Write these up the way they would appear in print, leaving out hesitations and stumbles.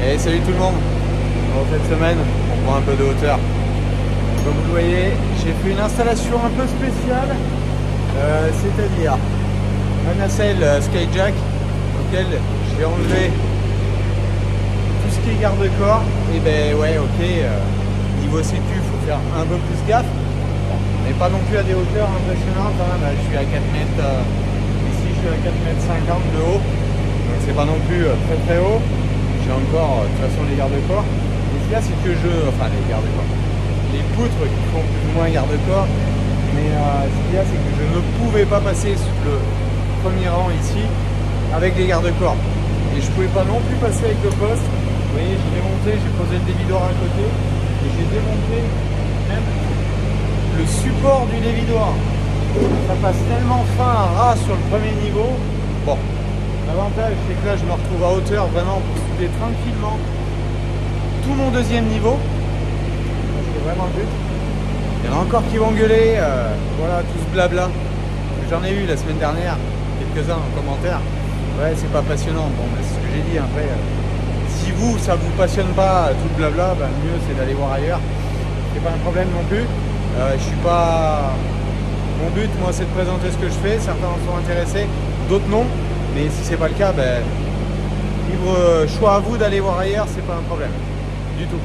Et salut tout le monde. Bon, cette semaine, on prend un peu de hauteur. Comme vous le voyez, j'ai fait une installation un peu spéciale, c'est-à-dire un nacelle Skyjack auquel j'ai enlevé tout ce qui est garde-corps. Et ben ouais, ok, niveau sécu, il faut faire un peu plus gaffe, mais pas non plus à des hauteurs impressionnantes. Hein. Là, je suis à 4 mètres, ici je suis à 4 mètres 50 de haut, donc c'est pas non plus très très haut. J'ai encore de toute façon les garde-corps. Et ce qu'il y a, c'est que les garde-corps, les poutres qui font plus ou moins garde-corps, mais ce qu'il y a, c'est que je ne pouvais pas passer sur le premier rang ici avec les garde-corps. Et je pouvais pas non plus passer avec le poste. Vous voyez, j'ai démonté, j'ai posé le dévidoir à côté, et j'ai démonté même le support du dévidoir. Ça passe tellement fin à ras sur le premier niveau. Bon, l'avantage c'est que là je me retrouve à hauteur vraiment pour souder tranquillement tout mon deuxième niveau. C'est vraiment le but. Il y en a encore qui vont gueuler, voilà, tout ce blabla. J'en ai eu la semaine dernière, quelques-uns en commentaire. Ouais, c'est pas passionnant. Bon, bah, c'est ce que j'ai dit. Après, si ça vous passionne pas tout le blabla, bah, le mieux c'est d'aller voir ailleurs. C'est pas un problème non plus. Je suis pas. Mon but, moi, c'est de présenter ce que je fais. Certains en sont intéressés, d'autres non. Mais si c'est pas le cas, ben, libre choix à vous d'aller voir ailleurs, c'est pas un problème du tout.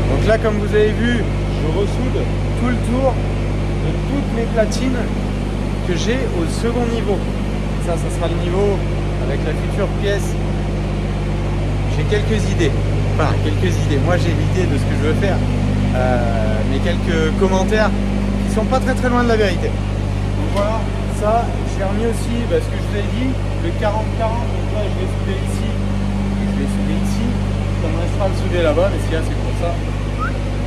Donc là, comme vous avez vu, je ressoude tout le tour de toutes mes platines que j'ai au second niveau. Ça sera le niveau avec la future pièce. J'ai quelques idées. Enfin, quelques idées. Moi, j'ai l'idée de ce que je veux faire. Mais quelques commentaires qui sont pas très loin de la vérité. Donc voilà, ça, j'ai remis aussi ce que je vous ai dit, le 40-40. Donc là, je vais souder ici. Et je vais souder ici. Ça me restera le souder là-bas, mais si là, c'est pour ça.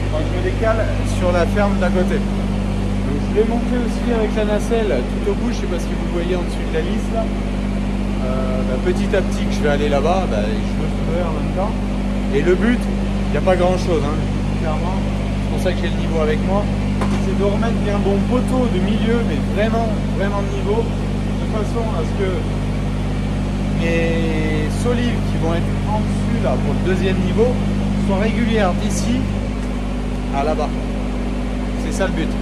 Quand je me décale sur la ferme d'à côté. Donc je vais monter aussi avec la nacelle tout au bout. Je sais pas si vous voyez en dessus de la lisse là. Petit à petit que je vais aller là-bas, je me souderai en même temps. Et le but, il n'y a pas grand chose, hein, clairement. C'est pour ça que j'ai le niveau avec moi. C'est de remettre un bon poteau de milieu, mais vraiment de niveau, de façon à ce que mes solives qui vont être en dessus là pour le deuxième niveau soient régulières d'ici à là-bas. C'est ça le but.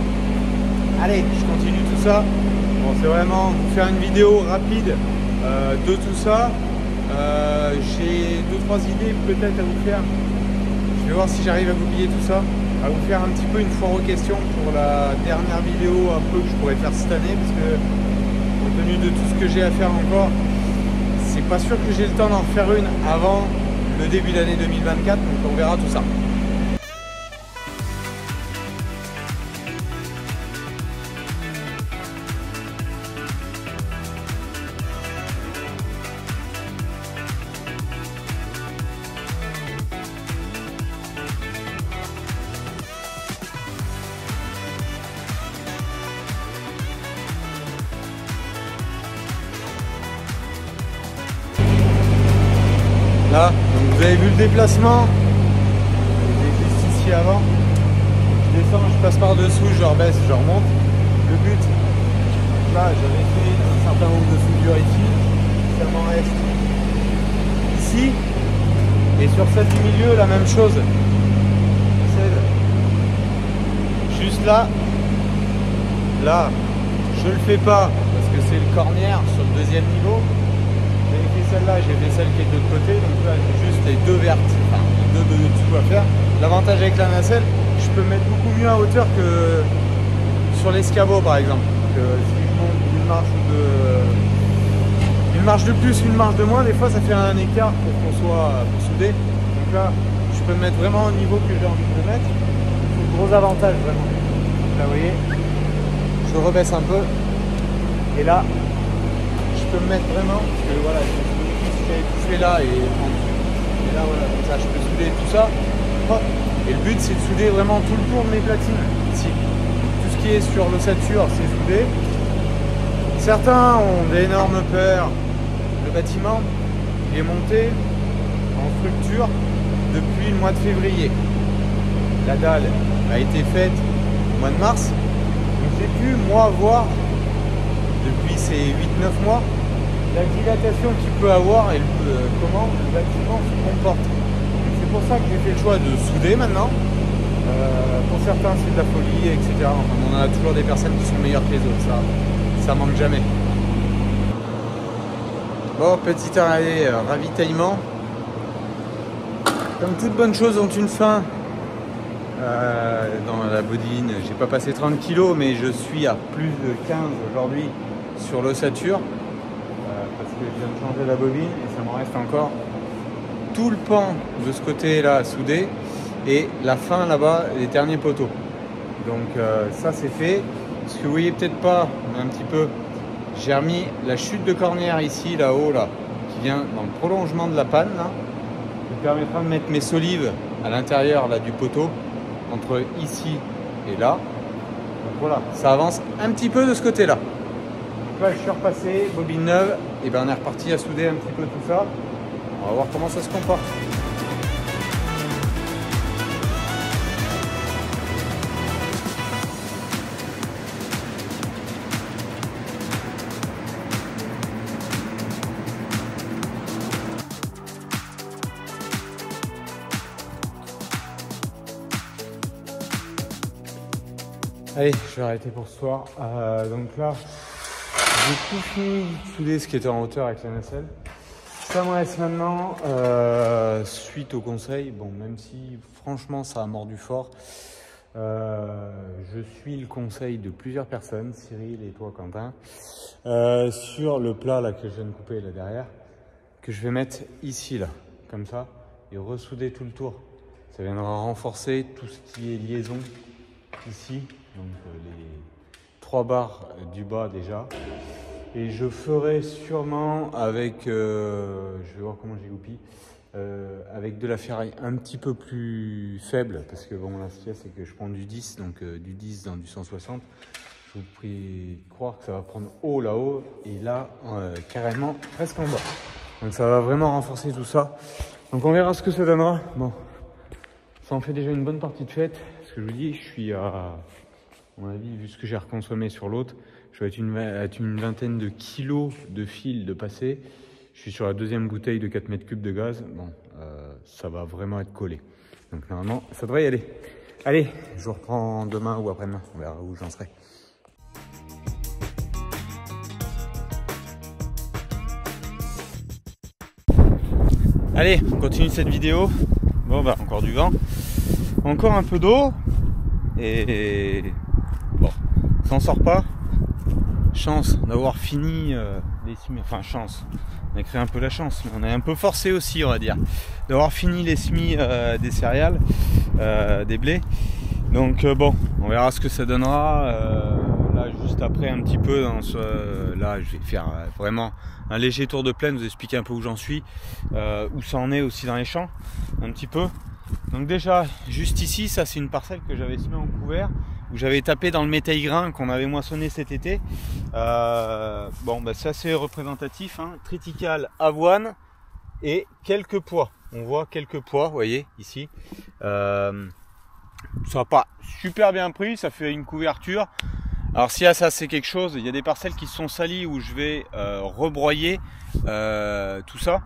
Allez, je continue tout ça. Bon, c'est vraiment vous faire une vidéo rapide de tout ça. J'ai 2-3 idées peut-être à vous faire. Je vais voir si j'arrive à goupiller tout ça, à vous faire un petit peu une foire aux questions pour la dernière vidéo un peu que je pourrais faire cette année, parce que compte tenu de tout ce que j'ai à faire encore, c'est pas sûr que j'ai le temps d'en faire une avant le début d'année 2024, donc on verra tout ça. Là, donc vous avez vu le déplacement, j'étais juste ici avant, je descends, je passe par dessous, je rebaisse, je remonte. Le but, là j'avais fait un certain nombre de soudures ici, ça m'en reste ici, et sur celle du milieu la même chose, celle juste là, je le fais pas parce que c'est le cornière sur le deuxième niveau. J'ai fait celle-là, j'ai fait celle qui est de l'autre côté, donc là j'ai juste les deux vertes, enfin les deux de dessous à faire. L'avantage avec la nacelle, je peux mettre beaucoup mieux à hauteur que sur l'escabeau par exemple. Donc, si je monte une marche de plus, une marche de moins, des fois ça fait un écart pour qu'on soit soudé. Donc là, je peux me mettre vraiment au niveau que j'ai envie de me mettre. C'est un gros avantage vraiment. Donc là vous voyez, je rebaisse un peu, et là, je peux me mettre vraiment, parce que voilà, j'avais tout fait là et en dessous. Et là voilà, comme ça je peux souder tout ça. Hop. Et le but c'est de souder vraiment tout le tour de mes platines. Ici. Tout ce qui est sur l'ossature, c'est soudé. Certains ont d'énormes peurs. Le bâtiment, il est monté en structure depuis le mois de février. La dalle a été faite au mois de mars. Donc j'ai j'ai pu moi voir depuis ces 8-9 mois la dilatation qu'il peut avoir et comment le bâtiment se comporte. C'est pour ça que j'ai fait le choix de souder maintenant. Pour certains c'est de la folie, etc. Enfin, on a toujours des personnes qui sont meilleures que les autres, ça manque jamais. Bon, petit arrêt ravitaillement. Comme toute bonne chose ont une fin. Dans la bodine, j'ai pas passé 30 kg, mais je suis à plus de 15 aujourd'hui sur l'ossature parce que je viens de changer la bobine et ça me reste encore tout le pan de ce côté là soudé et la fin là-bas, les derniers poteaux. Donc ça c'est fait. Ce que vous voyez peut-être pas, mais un petit peu, j'ai remis la chute de cornière ici, là-haut, là, qui vient dans le prolongement de la panne là, qui permettra de mettre mes solives à l'intérieur là du poteau, entre ici et là. Donc voilà, ça avance un petit peu de ce côté là. Donc là je suis repassé, bobine neuve, et ben on est reparti à souder un petit peu tout ça. On va voir comment ça se comporte. Allez, je vais arrêter pour ce soir. Donc là, j'ai tout fini de souder ce qui était en hauteur avec la nacelle. Ça me reste maintenant, suite au conseil, bon, même si franchement ça a mordu fort, je suis le conseil de plusieurs personnes, Cyril et toi Quentin, sur le plat là que je viens de couper là derrière, que je vais mettre ici là, comme ça, et ressouder tout le tour. Ça viendra renforcer tout ce qui est liaison ici. Donc les 3 barres du bas déjà. Et je ferai sûrement avec, je vais voir comment j'y goupille, avec de la ferraille un petit peu plus faible, parce que bon là ce qu'il y a c'est que je prends du 10, donc du 10 dans du 160. Je vous prie croire que ça va prendre haut là-haut, et là carrément presque en bas. Donc ça va vraiment renforcer tout ça. Donc on verra ce que ça donnera. Bon, ça en fait déjà une bonne partie de fête, parce que je vous dis, je suis à mon avis, vu ce que j'ai reconsommé sur l'autre, je vais être une vingtaine de kilos de fil de passé. Je suis sur la deuxième bouteille de 4 mètres cubes de gaz. Bon, ça va vraiment être collé. Donc normalement, ça devrait y aller. Allez, je vous reprends demain ou après-demain. On verra où j'en serai. Allez, on continue cette vidéo. Bon, bah encore du vent. Encore un peu d'eau. Et bon, s'en sort pas. Chance d'avoir fini les semis, enfin chance, on a créé un peu la chance, mais on est un peu forcé aussi on va dire, d'avoir fini les semis des céréales, des blés. Donc bon, on verra ce que ça donnera. Là juste après un petit peu, là je vais faire vraiment un léger tour de plaine, vous expliquer un peu où j'en suis, où ça en est aussi dans les champs, un petit peu. Donc déjà, juste ici, ça c'est une parcelle que j'avais semée en couvert, où j'avais tapé dans le métail grain qu'on avait moissonné cet été. Bon, bah, c'est assez représentatif, hein. Triticale, avoine et quelques pois. On voit quelques pois, vous voyez, ici. Ça n'a pas super bien pris, ça fait une couverture. Alors si ça c'est quelque chose, il y a des parcelles qui sont salies où je vais rebroyer tout ça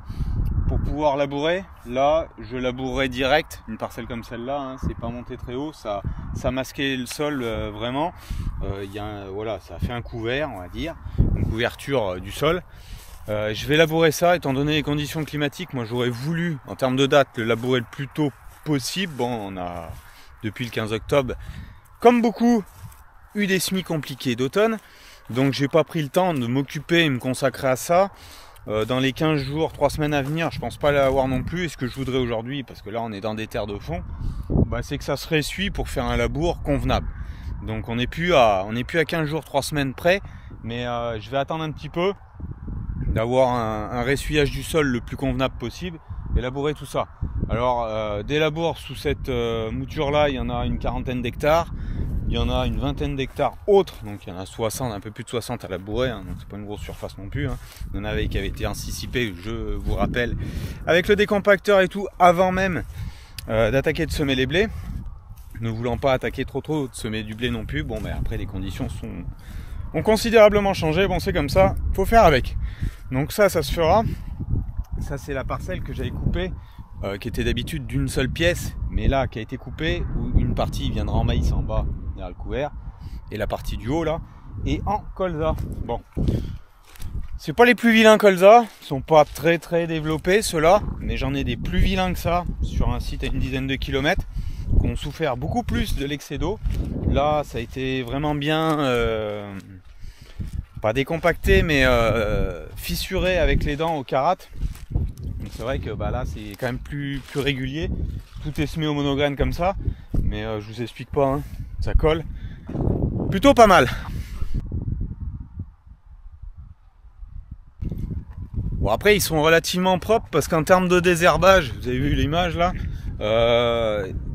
pour pouvoir labourer. Là je labourerai direct une parcelle comme celle-là, hein, c'est pas monté très haut, ça masquait le sol vraiment. Voilà, ça a fait un couvert, on va dire, une couverture du sol. Je vais labourer ça, étant donné les conditions climatiques. Moi j'aurais voulu en termes de date le labourer le plus tôt possible. Bon, on a depuis le 15 octobre comme beaucoup eu des semis compliqués d'automne, donc j'ai pas pris le temps de m'occuper et me consacrer à ça. Dans les 15 jours, 3 semaines à venir, je pense pas l'avoir non plus. Et ce que je voudrais aujourd'hui, parce que là on est dans des terres de fond, bah, c'est que ça se ressuie pour faire un labour convenable. Donc on n'est plus à 15 jours, 3 semaines près, mais je vais attendre un petit peu d'avoir un ressuyage du sol le plus convenable possible et labourer tout ça. Alors des labours sous cette mouture là, il y en a une quarantaine d'hectares. Il y en a une vingtaine d'hectares autres, donc il y en a 60, un peu plus de 60 à labourer, hein, donc c'est pas une grosse surface non plus, hein. Il y en avait qui avaient été anticipés, je vous rappelle, avec le décompacteur et tout, avant même d'attaquer de semer les blés. ne voulant pas attaquer trop de semer du blé non plus. Bon, ben après les conditions ont considérablement changé. Bon, c'est comme ça, faut faire avec. Donc ça se fera. Ça, c'est la parcelle que j'avais coupée, qui était d'habitude d'une seule pièce, mais là qui a été coupée, où une partie viendra en maïs en bas derrière le couvert, et la partie du haut là est en colza. Bon, c'est pas les plus vilains colza, ils sont pas très développés ceux-là, mais j'en ai des plus vilains que ça sur un site à une dizaine de kilomètres, qui ont souffert beaucoup plus de l'excès d'eau. Là, ça a été vraiment bien, pas décompacté, mais fissuré avec les dents au karat. Donc c'est vrai que bah, là, c'est quand même plus régulier. Tout est semé au monograine comme ça, mais je vous explique pas, hein. Ça colle plutôt pas mal. Bon, après ils sont relativement propres parce qu'en termes de désherbage, vous avez vu l'image là,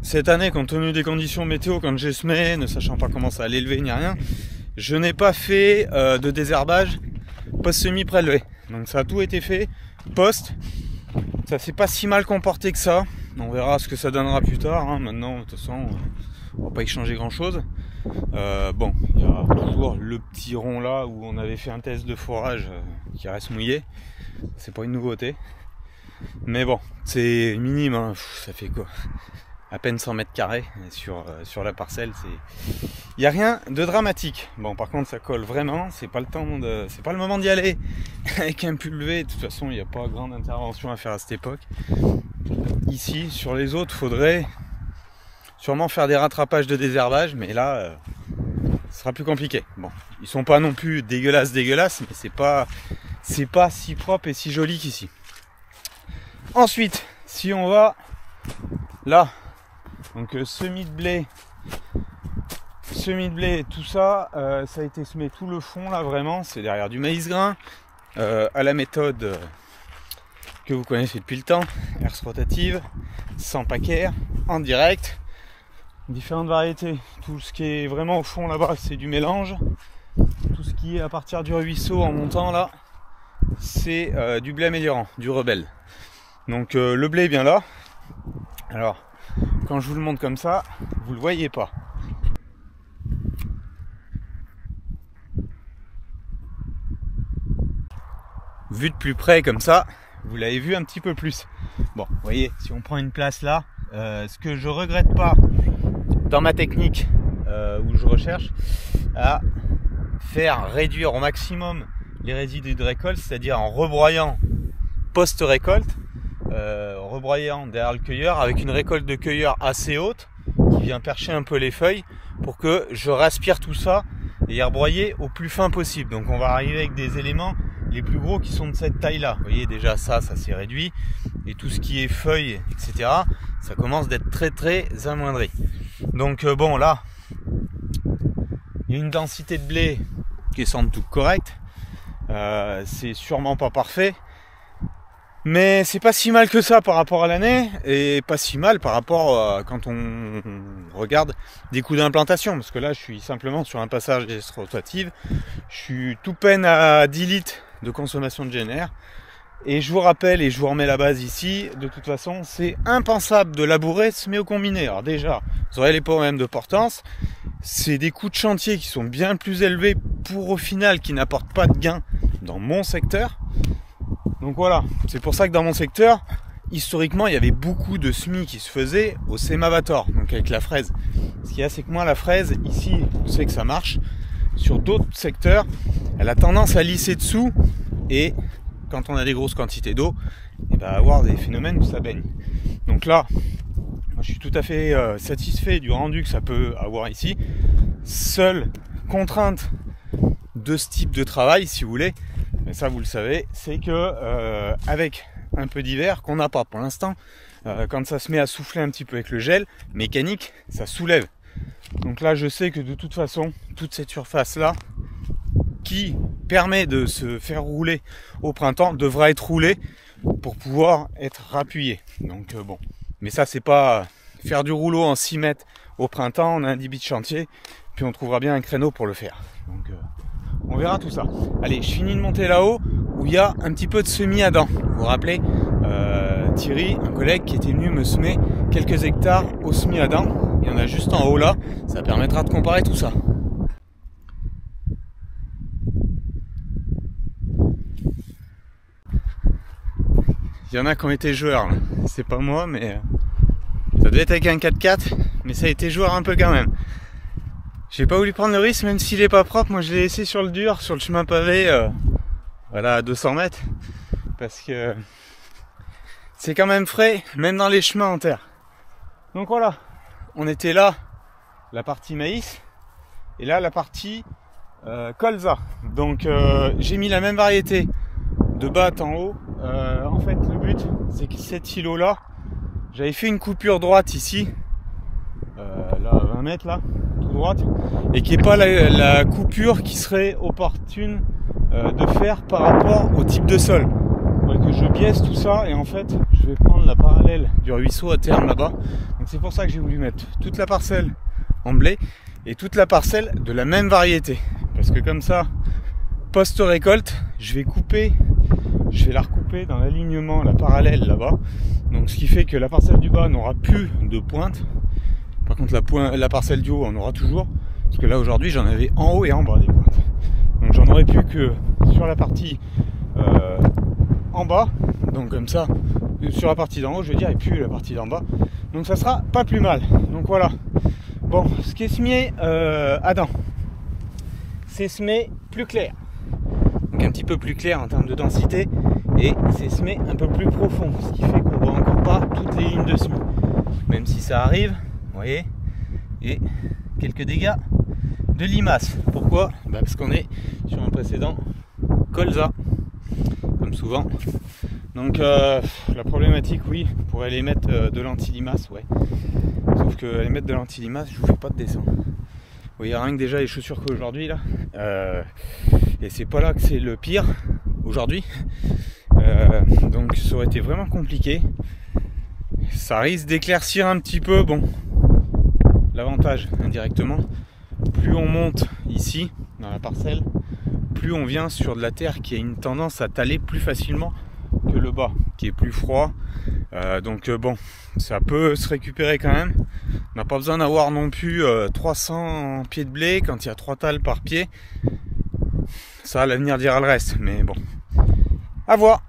cette année, compte tenu des conditions météo, quand j'ai semé, ne sachant pas comment ça allait lever ni rien, je n'ai pas fait de désherbage post-semi prélevé. Donc ça a tout été fait post. Ça s'est pas si mal comporté que ça. On verra ce que ça donnera plus tard, hein. Maintenant, de toute façon, on va pas y changer grand chose. Bon, il y a toujours le petit rond là où on avait fait un test de forage qui reste mouillé. C'est pas une nouveauté. Mais bon, c'est minime, hein. Ça fait quoi? À peine 100 mètres carrés sur la parcelle. Il n'y a rien de dramatique. Bon, par contre, ça colle vraiment. C'est pas le moment d'y aller avec un pulvé. De toute façon, il n'y a pas grande intervention à faire à cette époque. Ici, sur les autres, faudrait sûrement faire des rattrapages de désherbage, mais là, ce sera plus compliqué. Bon, ils sont pas non plus dégueulasses, mais c'est pas si propre et si joli qu'ici. Ensuite, si on va là, donc semis de blé, tout ça, ça a été semé tout le fond là, vraiment, c'est derrière du maïs grain, à la méthode que vous connaissez depuis le temps, herse rotative, sans paquet, en direct, différentes variétés. Tout ce qui est vraiment au fond là-bas, c'est du mélange. Tout ce qui est à partir du ruisseau en montant là, c'est du blé améliorant, du rebelle. Donc le blé est bien là. Alors, quand je vous le montre comme ça, vous le voyez pas. Vu de plus près comme ça, vous l'avez vu un petit peu plus. Bon, vous voyez, si on prend une place là, ce que je regrette pas dans ma technique où je recherche à faire réduire au maximum les résidus de récolte, c'est-à-dire en rebroyant post-récolte, rebroyant derrière le cueilleur avec une récolte de cueilleur assez haute qui vient percher un peu les feuilles pour que je respire tout ça et rebroyer au plus fin possible. Donc on va arriver avec des éléments les plus gros qui sont de cette taille là. Vous voyez déjà ça s'est réduit, et tout ce qui est feuilles, etc., ça commence d'être très amoindri. Donc bon, là il y a une densité de blé qui est somme toute correcte. C'est sûrement pas parfait, mais c'est pas si mal que ça par rapport à l'année, et pas si mal par rapport quand on regarde des coûts d'implantation, parce que là je suis simplement sur un passage d'herse rotative, je suis tout peine à 10 litres de consommation de GNR, et je vous rappelle, et je vous remets la base ici, de toute façon c'est impensable de labourer semer au combiné. Alors déjà, vous aurez les problèmes de portance, c'est des coûts de chantier qui sont bien plus élevés pour au final qui n'apportent pas de gain dans mon secteur. Donc voilà, c'est pour ça que dans mon secteur, historiquement, il y avait beaucoup de semis qui se faisaient au sémavator, donc avec la fraise. Ce qu'il y a, c'est que moi, la fraise, ici, on sait que ça marche. Sur d'autres secteurs, elle a tendance à lisser dessous, et quand on a des grosses quantités d'eau, il va avoir des phénomènes où ça baigne. Donc là, moi, je suis tout à fait satisfait du rendu que ça peut avoir ici. Seule contrainte de ce type de travail, si vous voulez, mais ça vous le savez, c'est que avec un peu d'hiver qu'on n'a pas pour l'instant, quand ça se met à souffler un petit peu avec le gel mécanique, ça soulève. Donc là je sais que de toute façon, toute cette surface là qui permet de se faire rouler au printemps devra être roulée pour pouvoir être rappuyée. Donc bon, mais ça c'est pas faire du rouleau en 6 mètres au printemps, on a un débit de chantier, puis on trouvera bien un créneau pour le faire. Donc on verra tout ça. Allez, je finis de monter là-haut où il y a un petit peu de semis à dents. Vous vous rappelez, Thierry, un collègue qui était venu me semer quelques hectares au semis à dents. il y en a juste en haut là, ça permettra de comparer tout ça. Il y en a qui ont été joueurs, c'est pas moi, mais ça devait être avec un 4x4, mais ça a été joueur un peu quand même. J'ai pas voulu prendre le risque, même s'il est pas propre, moi je l'ai laissé sur le dur, sur le chemin pavé, voilà, à 200 mètres, parce que c'est quand même frais, même dans les chemins en terre. Donc voilà, on était là, la partie maïs, et là la partie colza. Donc j'ai mis la même variété de batte en haut. En fait le but c'est que cet îlot là, j'avais fait une coupure droite ici, là à 20 mètres là, tout droite, et qui n'est pas la coupure qui serait opportune de faire par rapport au type de sol. Il faudrait que je biaise tout ça, et en fait je vais prendre la parallèle du ruisseau à terme là-bas. Donc c'est pour ça que j'ai voulu mettre toute la parcelle en blé et toute la parcelle de la même variété, parce que comme ça, post-récolte, je vais la recouper dans l'alignement, la parallèle là-bas. Donc ce qui fait que la parcelle du bas n'aura plus de pointe. Par contre la parcelle du haut en aura toujours. Parce que là aujourd'hui j'en avais en haut et en bas des pointes. Donc j'en aurais plus que sur la partie en bas. Donc comme ça, sur la partie d'en haut je veux dire, et puis la partie d'en bas. Donc ça sera pas plus mal. Donc voilà. Bon, ce qui est semé Adam, c'est semé plus clair. Donc un petit peu plus clair en termes de densité, et c'est semé un peu plus profond, ce qui fait qu'on voit encore pas toutes les lignes de semis, même si ça arrive, vous voyez, et quelques dégâts de limaces. Pourquoi? Parce qu'on est sur un précédent colza, comme souvent. Donc la problématique, oui, on pourrait les mettre de l'anti-limace, ouais, sauf que les mettre de l'anti-limace, je vous fais pas de dessin. Vous voyez rien que déjà les chaussures qu'aujourd'hui là, et c'est pas là que c'est le pire aujourd'hui, donc ça aurait été vraiment compliqué. Ça risque d'éclaircir un petit peu. Bon, l'avantage indirectement, plus on monte ici dans la parcelle, plus on vient sur de la terre qui a une tendance à taler plus facilement que le bas qui est plus froid, donc bon, ça peut se récupérer quand même. On n'a pas besoin d'avoir non plus 300 pieds de blé quand il y a 3 tales par pied. Ça, l'avenir dira le reste, mais bon, à voir.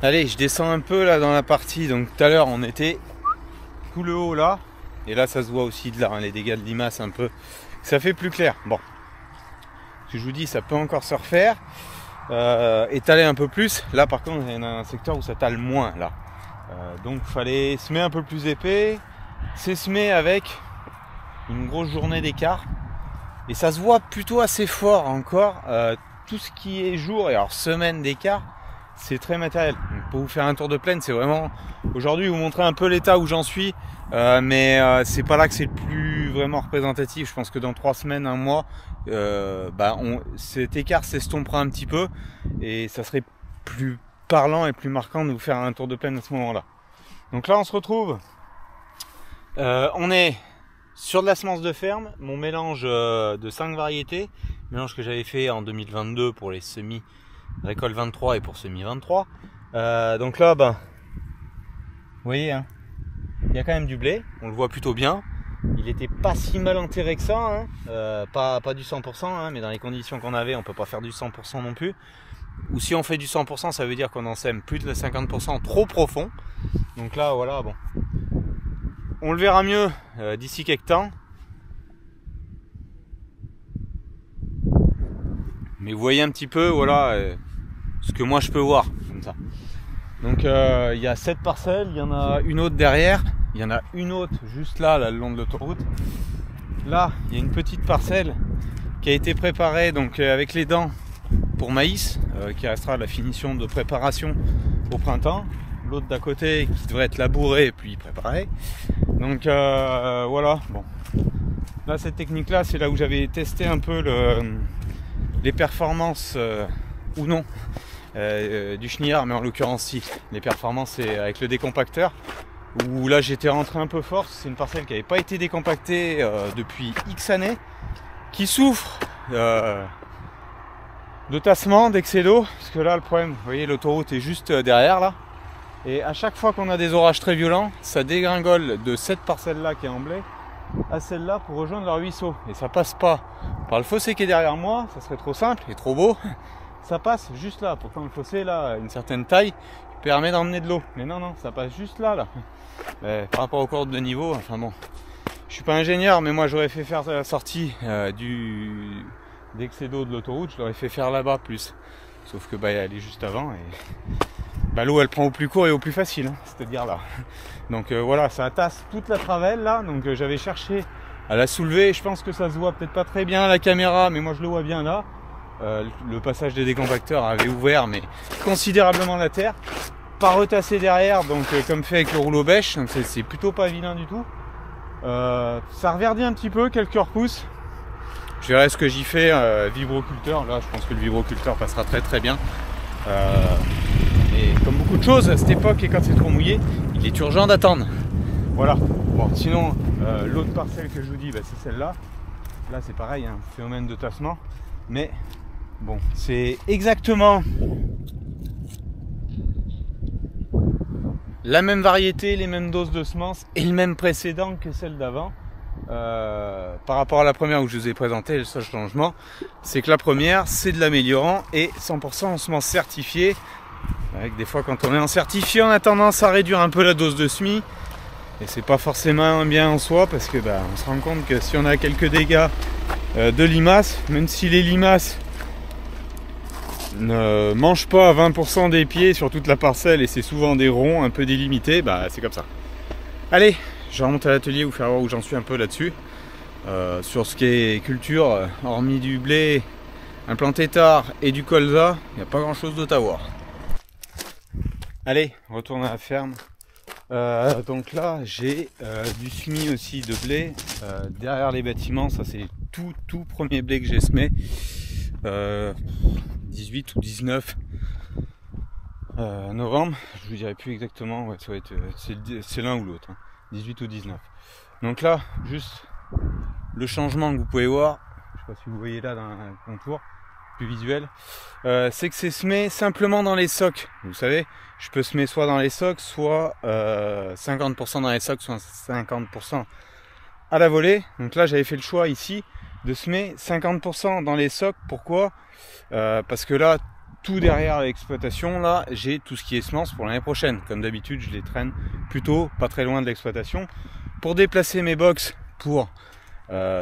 Allez, je descends un peu là dans la partie. Donc tout à l'heure on était tout le haut là, et là ça se voit aussi de là, hein, les dégâts de limaces un peu. Ça fait plus clair. Bon, ce que je vous dis, ça peut encore se refaire, étaler un peu plus. Là par contre, il y en a un secteur où ça tale moins là. Donc fallait semer un peu plus épais. C'est semé avec une grosse journée d'écart, et ça se voit plutôt assez fort encore. Tout ce qui est jour et alors semaine d'écart, c'est très matériel. Donc pour vous faire un tour de plaine, c'est vraiment aujourd'hui vous montrer un peu l'état où j'en suis, mais c'est pas là que c'est le plus vraiment représentatif. Je pense que dans 3 semaines, un mois, cet écart s'estompera un petit peu, et ça serait plus parlant et plus marquant de vous faire un tour de plaine à ce moment là. Donc là on se retrouve, on est sur de la semence de ferme, mon mélange de 5 variétés, mélange que j'avais fait en 2022 pour les semis récolte 23 et pour semis 23. Donc là, vous voyez, hein, il y a quand même du blé, on le voit plutôt bien. Il était pas si mal enterré que ça, hein. Pas du 100%, hein, mais dans les conditions qu'on avait, on peut pas faire du 100% non plus. Ou si on fait du 100%, ça veut dire qu'on en sème plus de 50% trop profond. Donc là, voilà, bon, on le verra mieux d'ici quelques temps. Mais vous voyez un petit peu, voilà, ce que moi je peux voir comme ça. Donc il y a 7 parcelles, il y en a une autre derrière, il y en a une autre juste là, le long de l'autoroute. Là, il y a une petite parcelle qui a été préparée donc avec les dents pour maïs, qui restera la finition de préparation au printemps. L'autre d'à côté qui devrait être labourée et puis préparée. Donc voilà, bon. Là, cette technique là, c'est là où j'avais testé un peu les performances ou non du chenillard, mais en l'occurrence si, les performances c'est avec le décompacteur, où là j'étais rentré un peu fort. C'est une parcelle qui n'avait pas été décompactée depuis X années, qui souffre de tassement, d'excès d'eau, parce que là le problème, vous voyez l'autoroute est juste derrière là, Et à chaque fois qu'on a des orages très violents, ça dégringole de cette parcelle-là qui est en blé à celle-là pour rejoindre le ruisseau. Et ça passe pas par le fossé qui est derrière moi, ça serait trop simple et trop beau. Ça passe juste là. Pourtant le fossé là a une certaine taille qui permet d'emmener de l'eau. Mais non, non, ça passe juste là. Par rapport aux cordes de niveau, enfin bon. Je suis pas ingénieur, mais moi j'aurais fait faire la sortie d'excès d'eau de l'autoroute, je l'aurais fait faire là-bas plus. Sauf que elle est juste avant et l'eau elle prend au plus court et au plus facile, hein, c'est-à-dire là. Donc voilà, ça tasse toute la travelle là, donc j'avais cherché à la soulever. Je pense que ça se voit peut-être pas très bien à la caméra, mais moi je le vois bien là. Le passage des décompacteurs avait ouvert mais considérablement la terre. Pas retassé derrière, donc comme fait avec le rouleau bêche, donc c'est plutôt pas vilain du tout. Ça reverdit un petit peu, quelques repousses. Je verrai ce que j'y fais, vibroculteur. Là, je pense que le vibroculteur passera très très bien. Et comme beaucoup de choses à cette époque, et quand c'est trop mouillé, il est urgent d'attendre. Voilà. Bon, sinon, l'autre parcelle que je vous dis, c'est celle-là. Là, c'est pareil, un phénomène de tassement. Mais bon, c'est exactement la même variété, les mêmes doses de semences et le même précédent que celle d'avant. Par rapport à la première où je vous ai présenté, le seul changement, c'est que la première, c'est de l'améliorant et 100% en semences certifiées. Avec des fois, quand on est en certifié, on a tendance à réduire un peu la dose de semis. Et c'est pas forcément bien en soi parce que on se rend compte que si on a quelques dégâts de limaces, même si les limaces ne mangent pas à 20% des pieds sur toute la parcelle et c'est souvent des ronds un peu délimités, c'est comme ça. Allez, je remonte à l'atelier vous faire voir où j'en suis un peu là-dessus. Sur ce qui est culture, hormis du blé, un plant tétard et du colza, il n'y a pas grand chose d'autre à voir. Allez, retourne à la ferme. Donc là, j'ai du semis aussi de blé derrière les bâtiments. Ça, c'est tout premier blé que j'ai semé. 18 ou 19 novembre. Je vous dirai plus exactement. Ouais, c'est l'un ou l'autre. 18 ou 19. Donc là, juste le changement que vous pouvez voir. Je sais pas si vous voyez là dans un contour plus visuel. C'est que c'est semé simplement dans les socs. Vous savez, je peux semer soit dans les socs, soit 50% dans les socs, soit 50% à la volée. Donc là, j'avais fait le choix ici de semer 50% dans les socs. Pourquoi? Parce que là, tout derrière l'exploitation, là, j'ai tout ce qui est semences pour l'année prochaine. Comme d'habitude, je les traîne plutôt pas très loin de l'exploitation. Pour déplacer mes box, pour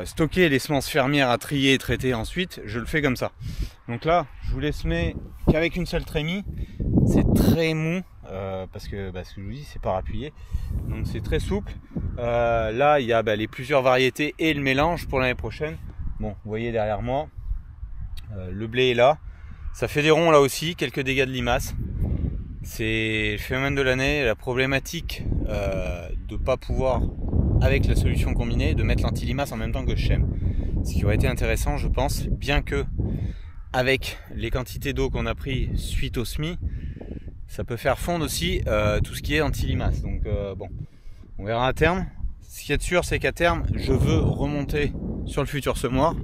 stocker les semences fermières à trier et traiter ensuite, je le fais comme ça. Donc là, je vous les semer qu'avec une seule trémie. C'est très mou, parce que ce que je vous dis, c'est pas appuyé. Donc c'est très souple. Là, il y a les plusieurs variétés et le mélange pour l'année prochaine. Bon, vous voyez derrière moi, le blé est là. Ça fait des ronds là aussi, quelques dégâts de limaces. C'est le phénomène de l'année, la problématique de pas pouvoir, avec la solution combinée, de mettre l'anti-limace en même temps que je sème. Ce qui aurait été intéressant, je pense, bien que avec les quantités d'eau qu'on a pris suite au semis, ça peut faire fondre aussi tout ce qui est anti-limace. Donc bon, on verra à terme. Ce qui est sûr, c'est qu'à terme, je veux remonter sur le futur semoir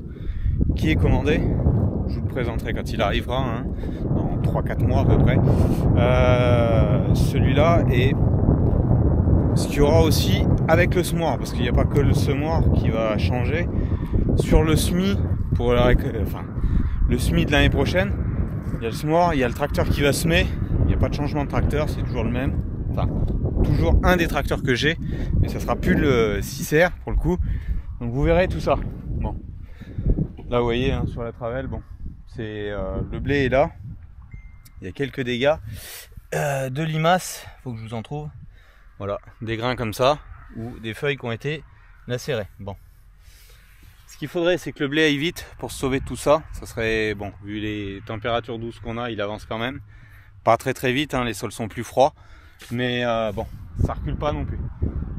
qui est commandé. Je vous le présenterai quand il arrivera, dans 3-4 mois à peu près. Celui-là, et ce qu'il y aura aussi avec le semoir, parce qu'il n'y a pas que le semoir qui va changer. Sur le semis, pour le semis de l'année prochaine, il y a le semoir, il y a le tracteur qui va semer. Il n'y a pas de changement de tracteur, c'est toujours le même. Enfin, toujours un des tracteurs que j'ai, mais ça sera plus le 6R pour le coup. Donc vous verrez tout ça. Bon, là vous voyez sur la travelle, bon, c'est le blé est là. Il y a quelques dégâts de limaces. Faut que je vous en trouve. Voilà, des grains comme ça ou des feuilles qui ont été lacérées. Bon, ce qu'il faudrait, c'est que le blé aille vite pour se sauver de tout ça. Ça serait bon, vu les températures douces qu'on a, il avance quand même. Pas très vite, les sols sont plus froids, mais bon, ça recule pas non plus.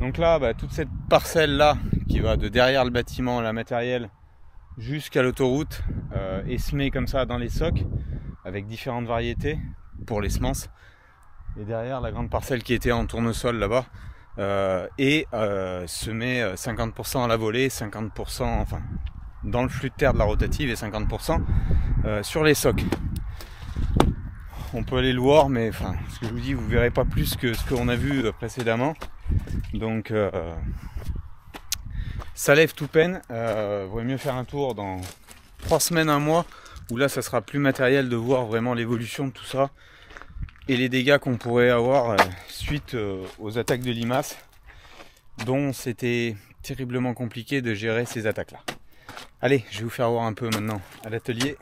Donc là, toute cette parcelle là qui va de derrière le bâtiment, la matérielle, jusqu'à l'autoroute, est semée comme ça dans les socs avec différentes variétés pour les semences. Et derrière, la grande parcelle qui était en tournesol là-bas est semée 50% à la volée, 50% enfin dans le flux de terre de la rotative et 50% sur les socs. on peut aller le voir, mais enfin, ce que je vous dis, vous verrez pas plus que ce qu'on a vu précédemment. Donc ça lève tout peine. Vaut mieux faire un tour dans 3 semaines, un mois, où là ça sera plus matériel de voir vraiment l'évolution de tout ça et les dégâts qu'on pourrait avoir suite aux attaques de limaces, dont c'était terriblement compliqué de gérer ces attaques là. Allez, je vais vous faire voir un peu maintenant à l'atelier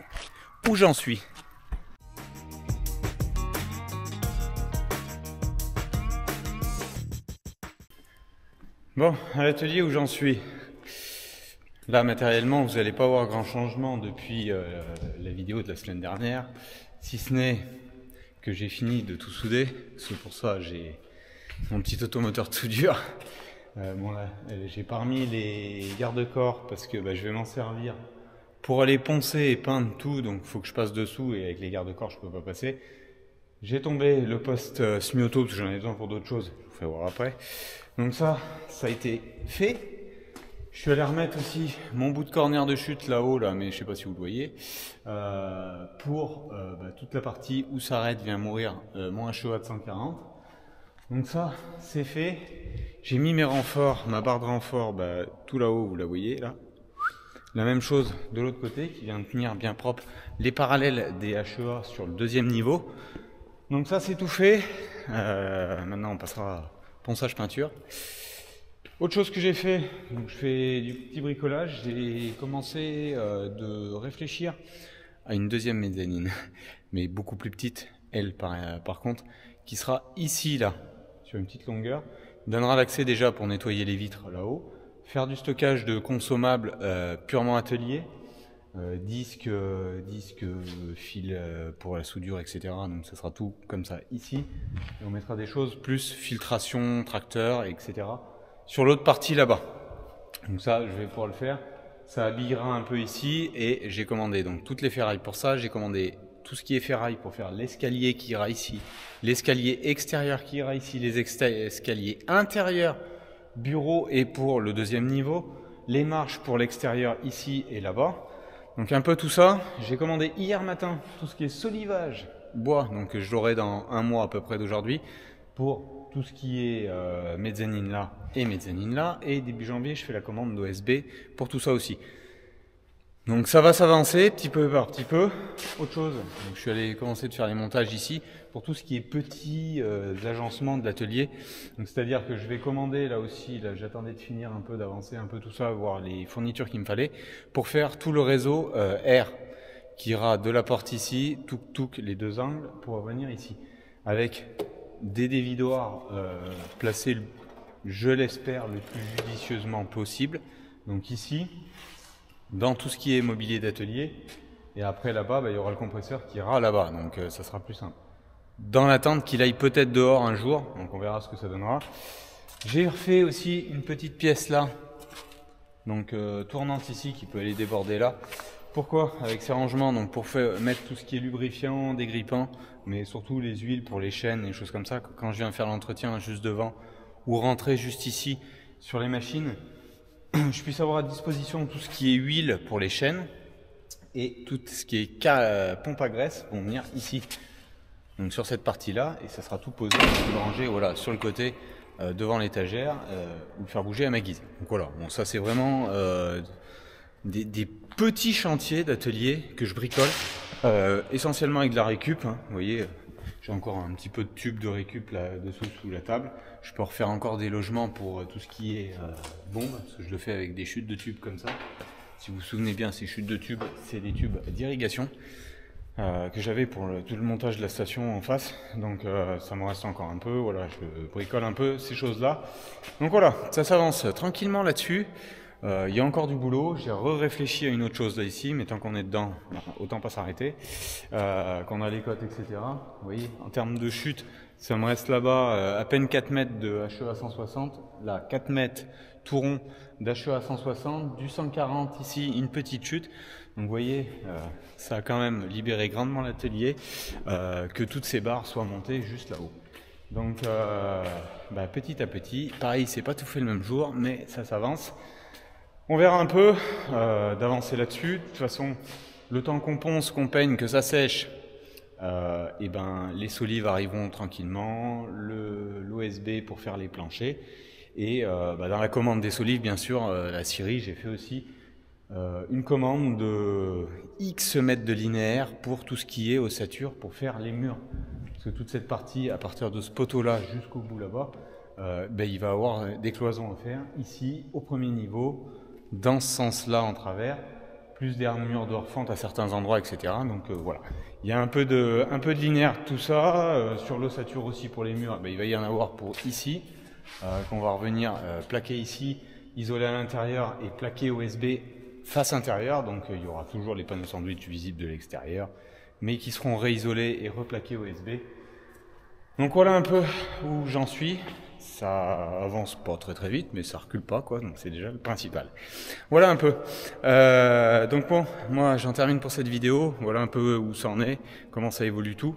où j'en suis. Bon, à l'atelier où j'en suis. Là, matériellement, vous n'allez pas voir grand changement depuis la vidéo de la semaine dernière, si ce n'est que j'ai fini de tout souder. C'est pour ça j'ai mon petit automoteur de soudure. Bon là, j'ai pas remis les garde-corps parce que je vais m'en servir pour aller poncer et peindre tout, donc il faut que je passe dessous et avec les garde-corps je peux pas passer. J'ai tombé le poste semi-auto parce que j'en ai besoin pour d'autres choses, je vous ferai voir après. Donc ça a été fait. Je suis allé remettre aussi mon bout de corner de chute là-haut, là, mais je sais pas si vous le voyez, pour toute la partie où s'arrête vient mourir mon HEA de 140. Donc ça, c'est fait. J'ai mis mes renforts, ma barre de renfort, tout là-haut, vous la voyez là. La même chose de l'autre côté, qui vient tenir bien propre les parallèles des HEA sur le deuxième niveau. Donc ça, c'est tout fait. Maintenant, on passera à ponçage peinture. Autre chose que j'ai fait, donc je fais du petit bricolage, j'ai commencé de réfléchir à une deuxième mezzanine, mais beaucoup plus petite, elle par contre, qui sera ici, là, sur une petite longueur, donnera l'accès déjà pour nettoyer les vitres là-haut, faire du stockage de consommables purement atelier, disques, fil pour la soudure, etc. Donc ça sera tout comme ça ici, et on mettra des choses plus filtration, tracteur, etc. sur l'autre partie là-bas. Donc ça, je vais pouvoir le faire. Ça habillera un peu ici et j'ai commandé donc toutes les ferrailles pour ça. J'ai commandé tout ce qui est ferraille pour faire l'escalier qui ira ici, l'escalier extérieur qui ira ici, les escaliers intérieurs, bureau et pour le deuxième niveau, les marches pour l'extérieur ici et là-bas. Donc un peu tout ça. J'ai commandé hier matin tout ce qui est solivage bois, donc je l'aurai dans un mois à peu près d'aujourd'hui, pour tout ce qui est mezzanine là et mezzanine là, et début janvier je fais la commande d'OSB pour tout ça aussi. Donc ça va s'avancer petit peu par petit peu. Autre chose, donc je suis allé commencer de faire les montages ici pour tout ce qui est petits agencements de l'atelier. Donc c'est-à-dire que je vais commander là aussi, là j'attendais de finir un peu, d'avancer un peu tout ça, voir les fournitures qu'il me fallait pour faire tout le réseau R qui ira de la porte ici, tout les deux angles pour venir ici, avec des dévidoirs placés, je l'espère, le plus judicieusement possible. Donc ici, dans tout ce qui est mobilier d'atelier, et après là-bas, il y aura le compresseur qui ira là-bas, donc ça sera plus simple. Dans l'attente qu'il aille peut-être dehors un jour, donc on verra ce que ça donnera. J'ai refait aussi une petite pièce là, donc tournante ici, qui peut aller déborder là. Pourquoi? Avec ces rangements, donc pour mettre tout ce qui est lubrifiant, dégrippant, mais surtout les huiles pour les chaînes et choses comme ça, quand je viens faire l'entretien juste devant, ou rentrer juste ici sur les machines, je puisse avoir à disposition tout ce qui est huile pour les chaînes, et tout ce qui est pompe à graisse vont venir ici, donc sur cette partie là, et ça sera tout posé, je peux le ranger voilà, sur le côté devant l'étagère, ou le faire bouger à ma guise. Donc voilà, bon, ça c'est vraiment des petits chantiers d'atelier que je bricole, essentiellement avec de la récup, hein. Vous voyez, j'ai encore un petit peu de tube de récup là dessous sous la table. Je peux refaire encore des logements pour tout ce qui est bombe, parce que je le fais avec des chutes de tubes comme ça. Si vous vous souvenez bien, ces chutes de tubes, c'est des tubes d'irrigation que j'avais pour tout le montage de la station en face. Donc ça me reste encore un peu, voilà, je bricole un peu ces choses-là. Donc voilà, ça s'avance tranquillement là-dessus. Il y a encore du boulot, j'ai réfléchi à une autre chose là ici, mais tant qu'on est dedans, autant pas s'arrêter. Qu'on a les cotes, etc. Vous voyez, en termes de chute, ça me reste là-bas à peine 4 mètres de HEA 160, là 4 mètres tout rond d'HEA 160, du 140 ici, une petite chute. Donc vous voyez, ça a quand même libéré grandement l'atelier, que toutes ces barres soient montées juste là-haut. Donc petit à petit, pareil, c'est pas tout fait le même jour, mais ça s'avance. On verra un peu d'avancer là-dessus. De toute façon, le temps qu'on ponce, qu'on peigne, que ça sèche, et ben les solives arriveront tranquillement, l'OSB pour faire les planchers, et dans la commande des solives, bien sûr, la scierie, j'ai fait aussi une commande de X mètres de linéaire pour tout ce qui est ossature pour faire les murs. Parce que toute cette partie, à partir de ce poteau-là jusqu'au bout là-bas, il va y avoir des cloisons à faire ici, au premier niveau, dans ce sens-là en travers, plus des armures de refente à certains endroits, etc. Donc voilà, il y a un peu de linéaire, tout ça. Sur l'ossature aussi pour les murs, il va y en avoir pour ici, qu'on va revenir plaquer ici, isoler à l'intérieur et plaquer OSB face intérieure. Donc il y aura toujours les panneaux sandwich visibles de l'extérieur, mais qui seront réisolés et replaqués OSB. Donc voilà un peu où j'en suis. Ça avance pas très vite, mais ça recule pas, quoi, donc c'est déjà le principal. Voilà un peu. Donc bon, moi j'en termine pour cette vidéo. Voilà un peu où ça en est, comment ça évolue tout.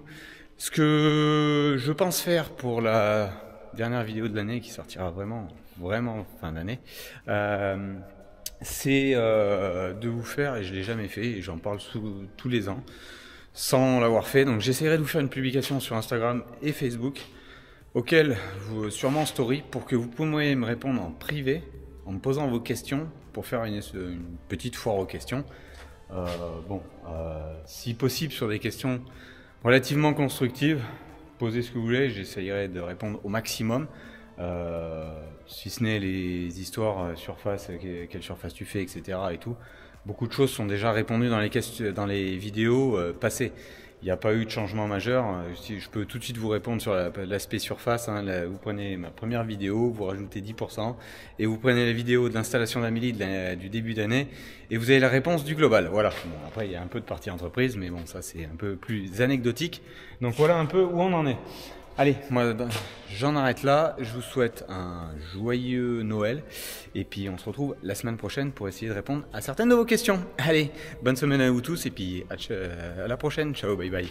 Ce que je pense faire pour la dernière vidéo de l'année, qui sortira vraiment fin d'année, c'est de vous faire, et je l'ai jamais fait, et j'en parle tous les ans, sans l'avoir fait. Donc j'essaierai de vous faire une publication sur Instagram et Facebook, auquel sûrement en story, pour que vous puissiez me répondre en privé, en me posant vos questions, pour faire une petite foire aux questions. Si possible sur des questions relativement constructives, posez ce que vous voulez, j'essayerai de répondre au maximum. Si ce n'est les histoires surface, quelle surface tu fais, etc. et tout. Beaucoup de choses sont déjà répondues dans les vidéos passées. Il n'y a pas eu de changement majeur. Si je peux tout de suite vous répondre sur l'aspect surface. Vous prenez ma première vidéo, vous rajoutez 10%, et vous prenez la vidéo de l'installation d'Amélie du début d'année, et vous avez la réponse du global. Voilà. Bon, après, il y a un peu de partie entreprise, mais bon, ça c'est un peu plus anecdotique. Donc voilà un peu où on en est. Allez, moi j'en arrête là, je vous souhaite un joyeux Noël, et puis on se retrouve la semaine prochaine pour essayer de répondre à certaines de vos questions. Allez, bonne semaine à vous tous, et puis à la prochaine, ciao, bye bye.